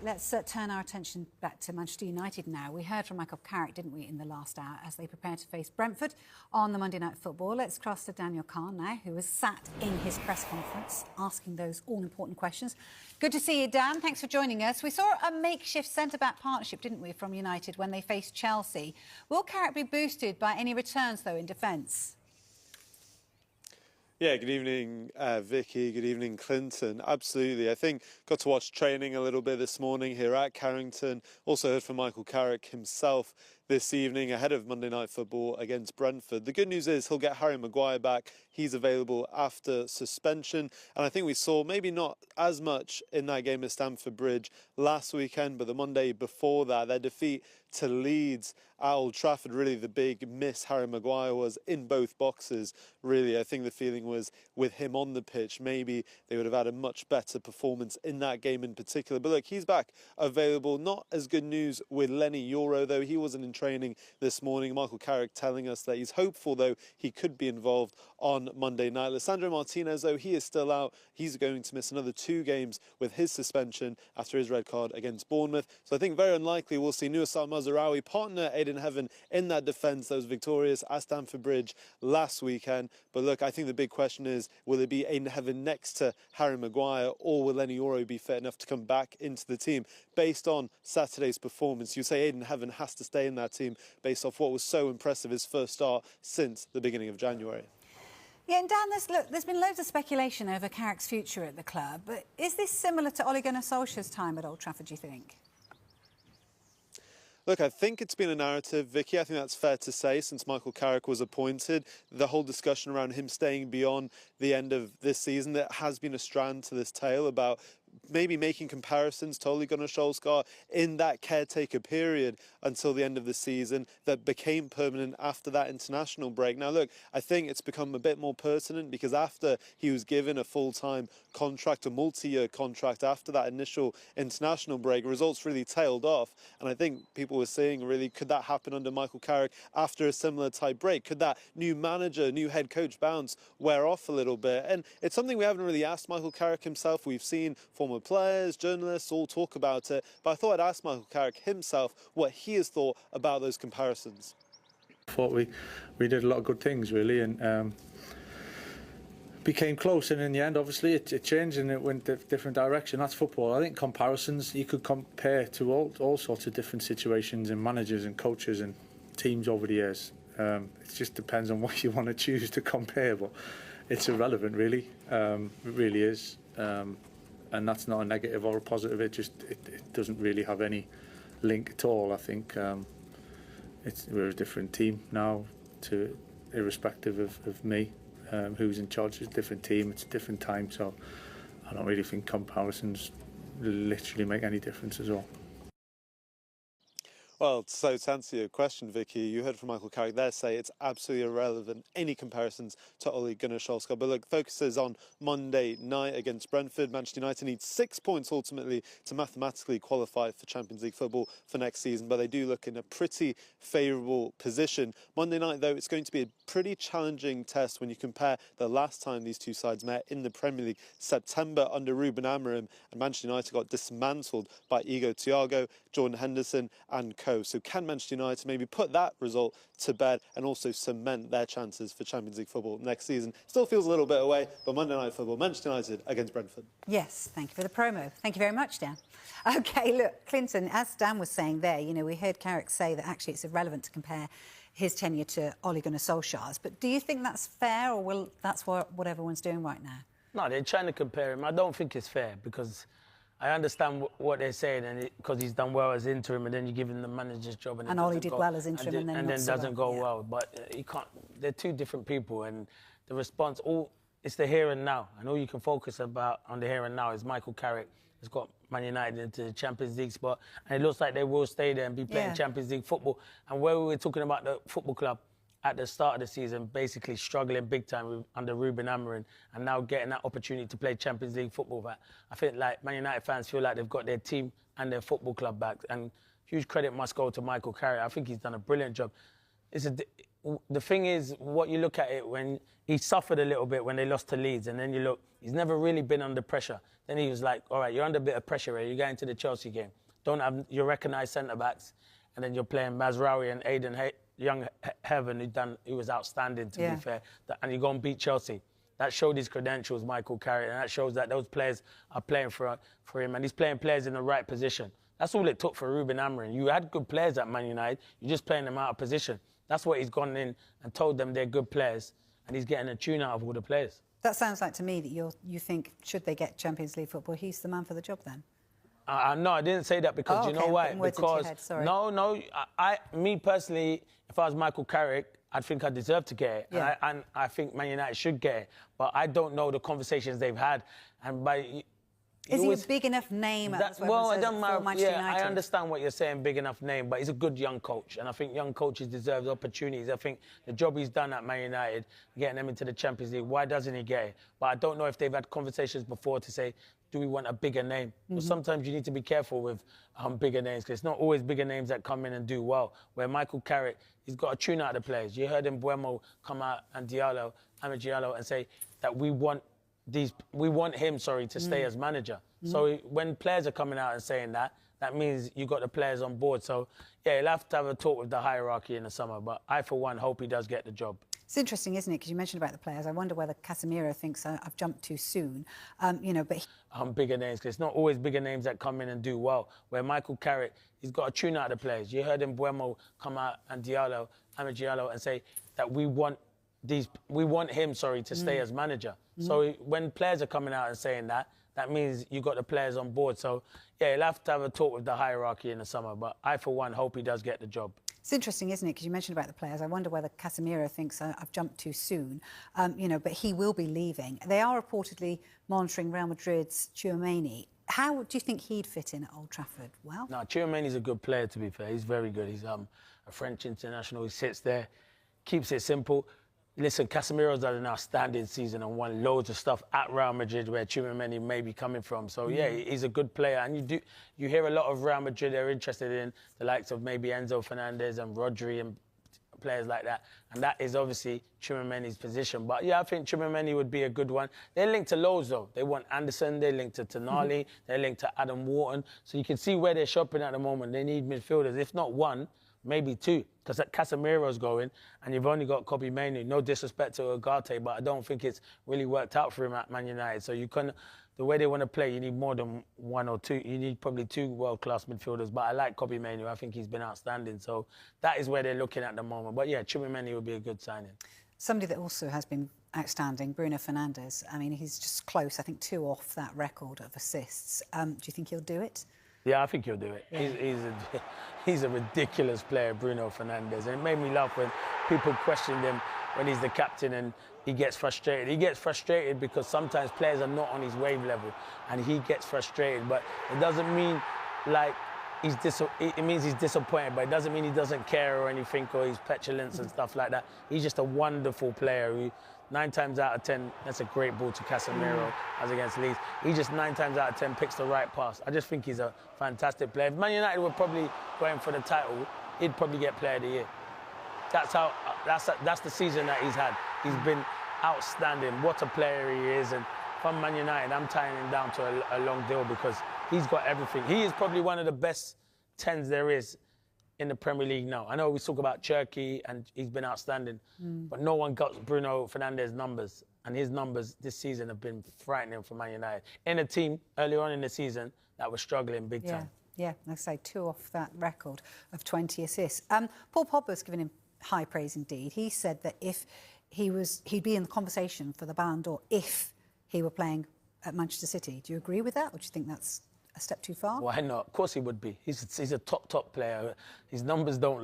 Let's turn our attention back to Manchester United now. We heard from Michael Carrick, didn't we, in the last hour as they prepare to face Brentford on the Monday Night Football. Let's cross to Daniel Kahn now, who was sat in his press conference asking those all-important questions. Good to see you, Dan. Thanks for joining us. We saw a makeshift centre-back partnership, didn't we, from United when they faced Chelsea. Will Carrick be boosted by any returns, though, in defence? Yeah, good evening, Vicky. Good evening, Clinton. Absolutely. I think got to watch training a little bit this morning here at Carrington. Also heard from Michael Carrick himself this evening ahead of Monday Night Football against Brentford. The good news is he'll get Harry Maguire back. He's available after suspension. And I think we saw maybe not as much in that game at Stamford Bridge last weekend, but the Monday before that, their defeat to Leeds at Old Trafford, really the big miss Harry Maguire was in both boxes. Really, I think the feeling was with him on the pitch, maybe they would have had a much better performance in that game in particular. But look, he's back available. Not as good news with Lenny Euro, though. He wasn't in training this morning. Michael Carrick telling us that he's hopeful, though, he could be involved on Monday night. Lisandro Martinez, though, he is still out. He's going to miss another 2 games with his suspension after his red card against Bournemouth. So I think very unlikely we'll see Nuasar Mazraoui partner Aiden Heaven in that defence that was victorious at Stamford Bridge last weekend. But look, I think the big question is, will it be Aiden Heaven next to Harry Maguire, or will Lenny Euro be fit enough to come back into the team? Based on Saturday's performance, you say Aiden Heaven has to stay in that team based off what was so impressive, his first start since the beginning of January. Yeah, and Dan, there's been loads of speculation over Carrick's future at the club, but is this similar to Ole Gunnar Solskjaer's time at Old Trafford, do you think? Look, I think it's been a narrative, Vicky. I think that's fair to say since Michael Carrick was appointed. The whole discussion around him staying beyond the end of this season, there has been a strand to this tale about maybe making comparisons to Ole Gunnar Solskjaer in that caretaker period until the end of the season that became permanent after that international break. Now, look, I think it's become a bit more pertinent because after he was given a full-time contract, a multi-year contract after that initial international break, results really tailed off. And I think people were saying, really, could that happen under Michael Carrick after a similar type break? Could that new manager, new head coach bounce wear off a little bit? And it's something we haven't really asked Michael Carrick himself. We've seen former players, journalists all talk about it, but I thought I'd ask Michael Carrick himself what he has thought about those comparisons. I thought we did a lot of good things, really, and became close, and in the end obviously it changed and it went a different direction. That's football. I think comparisons, you could compare to all sorts of different situations and managers and coaches and teams over the years. It just depends on what you want to choose to compare, but it's irrelevant, really. It really is. And that's not a negative or a positive. It doesn't really have any link at all. I think we're a different team now, irrespective of me, who's in charge. It's a different team. It's a different time. So I don't really think comparisons literally make any difference at all. Well, so to answer your question, Vicky, you heard from Michael Carrick there say it's absolutely irrelevant, any comparisons to Ole Gunnar Solskjaer. But look, focuses on Monday night against Brentford. Manchester United need 6 points ultimately to mathematically qualify for Champions League football for next season, but they do look in a pretty favourable position. Monday night, though, it's going to be a pretty challenging test when you compare the last time these two sides met in the Premier League, September under Ruben Amorim, and Manchester United got dismantled by Igor Thiago, Jordan Henderson and co. So can Manchester United maybe put that result to bed and also cement their chances for Champions League football next season? Still feels a little bit away, but Monday Night Football, Manchester United against Brentford. Yes, thank you for the promo. Thank you very much, Dan. OK, look, Clinton, as Dan was saying there, you know, we heard Carrick say that actually it's irrelevant to compare his tenure to Ole Gunnar Solskjaer's. But do you think that's fair, or that's what everyone's doing right now? No, they're trying to compare him. I don't think it's fair because I understand what they're saying, and because he's done well as interim, and then you give him the manager's job, and Ollie did well as interim, and then doesn't go well. But you can't. They're two different people, and the response, it's the here and now, and all you can focus on the here and now is Michael Carrick has got Man United into the Champions League spot, and it looks like they will stay there and be playing Champions League football. And where we were talking about the football club at the start of the season, basically struggling big time under Ruben Amorim, and now getting that opportunity to play Champions League football back. I think like Man United fans feel like they've got their team and their football club back, and huge credit must go to Michael Carrick. I think he's done a brilliant job. the thing is, what you look at it when he suffered a little bit when they lost to Leeds, and then you look, he's never really been under pressure. Then he was like, all right, you're under a bit of pressure here. You get into the Chelsea game. Don't have your recognised centre-backs, and then you're playing Mazraoui and young Heaven, who was outstanding, to be fair, and you go and beat Chelsea. That showed his credentials, Michael Carrick, and that shows that those players are playing for him, and he's playing players in the right position. That's all it took for Ruben Amorim. You had good players at Man United, you're just playing them out of position. That's what he's gone in and told them they're good players, and he's getting a tune out of all the players. That sounds like to me that you think, should they get Champions League football, he's the man for the job then? No, I didn't say that because you know why? Because me personally, if I was Michael Carrick, I think I deserve to get it. Yeah. And I think Man United should get it. But I don't know the conversations they've had. And is he a big enough name? Well, it doesn't matter. Yeah, I understand what you're saying, big enough name, but he's a good young coach. And I think young coaches deserve opportunities. I think the job he's done at Man United, getting them into the Champions League, why doesn't he get it? But I don't know if they've had conversations before to say, do we want a bigger name? Well, sometimes you need to be careful with bigger names, because it's not always bigger names that come in and do well. Where Michael Carrick, he's got a tune out of the players. You heard Mbeumo come out and Amad Diallo, and say that we want him to stay as manager. So when players are coming out and saying that, that means you got the players on board. So yeah, he'll have to have a talk with the hierarchy in the summer. But I, for one, hope he does get the job. It's interesting, isn't it? Because you mentioned about the players. I wonder whether Casemiro thinks I've jumped too soon. But bigger names, because it's not always bigger names that come in and do well. Where Michael Carrick, he's got a tune out of the players. You heard Mbeumo come out and Amad Diallo, and say that we want him to stay as manager. So when players are coming out and saying that, that means you got the players on board. So yeah, he'll have to have a talk with the hierarchy in the summer. But I, for one, hope he does get the job. It's interesting, isn't it? Because you mentioned about the players. I wonder whether Casemiro thinks I've jumped too soon. But he will be leaving. They are reportedly monitoring Real Madrid's Tchouaméni. How do you think he'd fit in at Old Trafford? Well, no, Tchouaméni's a good player, to be fair. He's very good. He's a French international. He sits there, keeps it simple. Listen, Casemiro's had an outstanding season and won loads of stuff at Real Madrid, where Tchouaméni may be coming from. So yeah, he's a good player, and you hear a lot of Real Madrid are interested in the likes of maybe Enzo Fernandez and Rodri and players like that, and that is obviously Tchouaméni's position. But yeah, I think Tchouaméni would be a good one. They're linked to loads though. They want Anderson, they're linked to Tonali, they're linked to Adam Wharton. So you can see where they're shopping at the moment. They need midfielders, if not one, maybe two, because Casemiro's going, and you've only got Kobbie Mainoo. No disrespect to Ugarte, but I don't think it's really worked out for him at Man United. So the way they want to play, you need more than one or two. You need probably two world-class midfielders. But I like Kobbie Mainoo. I think he's been outstanding. So that is where they're looking at the moment. But yeah, Tchouaméni would be a good signing. Somebody that also has been outstanding, Bruno Fernandes. I mean, he's just close, I think, 2 off that record of assists. Do you think he'll do it? Yeah, I think he'll do it. Yeah. He's a ridiculous player, Bruno Fernandes. And it made me laugh when people questioned him when he's the captain and he gets frustrated. He gets frustrated because sometimes players are not on his wave level and he gets frustrated. But it doesn't mean like it means he's disappointed, but it doesn't mean he doesn't care or anything, or he's petulant and stuff like that. He's just a wonderful player who 9 times out of 10, that's a great ball to Casemiro as against Leeds. He just 9 times out of 10 picks the right pass. I just think he's a fantastic player. If Man United were probably going for the title, he'd probably get Player of the Year. That's the season that he's had. He's been outstanding. What a player he is. And from Man United, I'm tying him down to a long deal because he's got everything. He is probably one of the best 10s there is in the Premier League now. I know we talk about Cherki and he's been outstanding, but no one got Bruno Fernandes' numbers. And his numbers this season have been frightening for Man United. In a team earlier on in the season that was struggling big time. Yeah, like I say, 2 off that record of 20 assists. Paul Pogba's given him high praise indeed. He said that if he'd be in the conversation for the Ballon d'Or if he were playing at Manchester City. Do you agree with that, or do you think that's a step too far? Why not? Of course he would be. He's a top player. His numbers don't